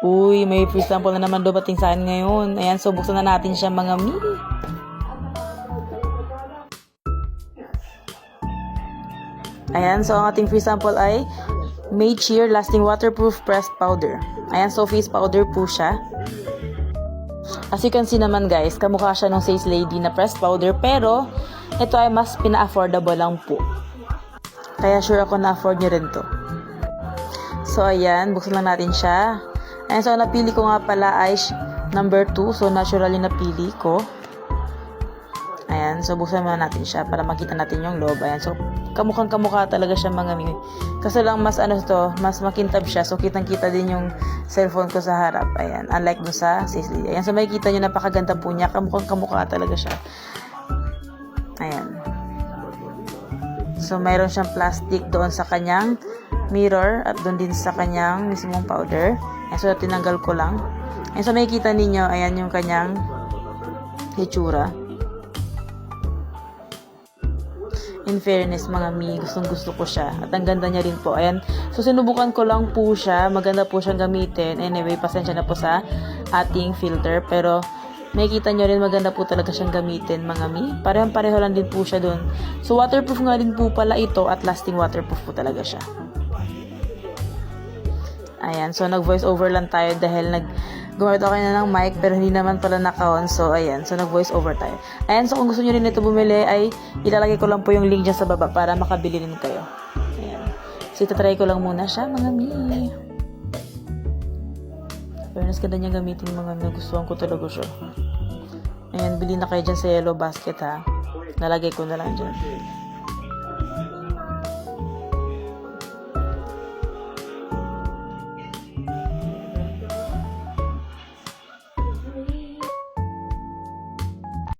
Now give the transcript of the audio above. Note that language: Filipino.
Uy, may free sample na naman dumating sa akin ngayon. Ayan, so buksan na natin siya mga mi. Ayan, so ang ating free sample ay May Cheer Lasting Waterproof Pressed Powder. Ayan, so face powder po siya. As you can see naman guys, kamukha siya ng Says Lady na pressed powder, pero ito ay mas pina-affordable lang po. Kaya sure ako na-afford nyo rin to. So ayan, buksan lang natin siya. Ayan, so napili ko nga pala ay number 2. So naturally napili ko. Ayan, so buksan muna natin siya para makita natin yung loob. Ayan, so kamukhang-kamukha talaga siya mga mi. Kasi lang mas mas makintab siya. So kitang-kita din yung cellphone ko sa harap. Ayan, unlike dun sa Says Lady. Ayan, so makikita nyo napakaganda po niya. Kamukhang-kamukha talaga siya. Ayan. So mayroon siyang plastic doon sa kanyang mirror at doon din sa kanyang mismong powder. Ayan, so tinanggal ko lang. Ayan, so makikita ninyo, ayan yung kanyang hitsura. In fairness mga mi, gustong-gusto ko siya. At ang ganda niya rin po. Ayan. So sinubukan ko lang po siya. Maganda po siyang gamitin. Anyway, pasensya na po sa ating filter. Pero makikita nyo rin maganda po talaga siyang gamitin mga mi. Parehong-pareho lang din po siya dun. So waterproof nga din po pala ito at lasting waterproof po talaga siya. Ayan. So nag-voice over lang tayo dahil gumamit ako na ng mic pero hindi naman pala naka-on. So, ayan. So, nag-voice over tayo. Ayan. So, kung gusto nyo rin ito bumili ay ilalagay ko lang po yung link dyan sa baba para makabili rin kayo. Ayan. So, itatry ko lang muna siya, mga mi. Fairness, ganda niya gamitin mga mi. Gustuhan ko talaga siya. Ayan. Bili na kayo dyan sa yellow basket ha. Nalagay ko na lang dyan.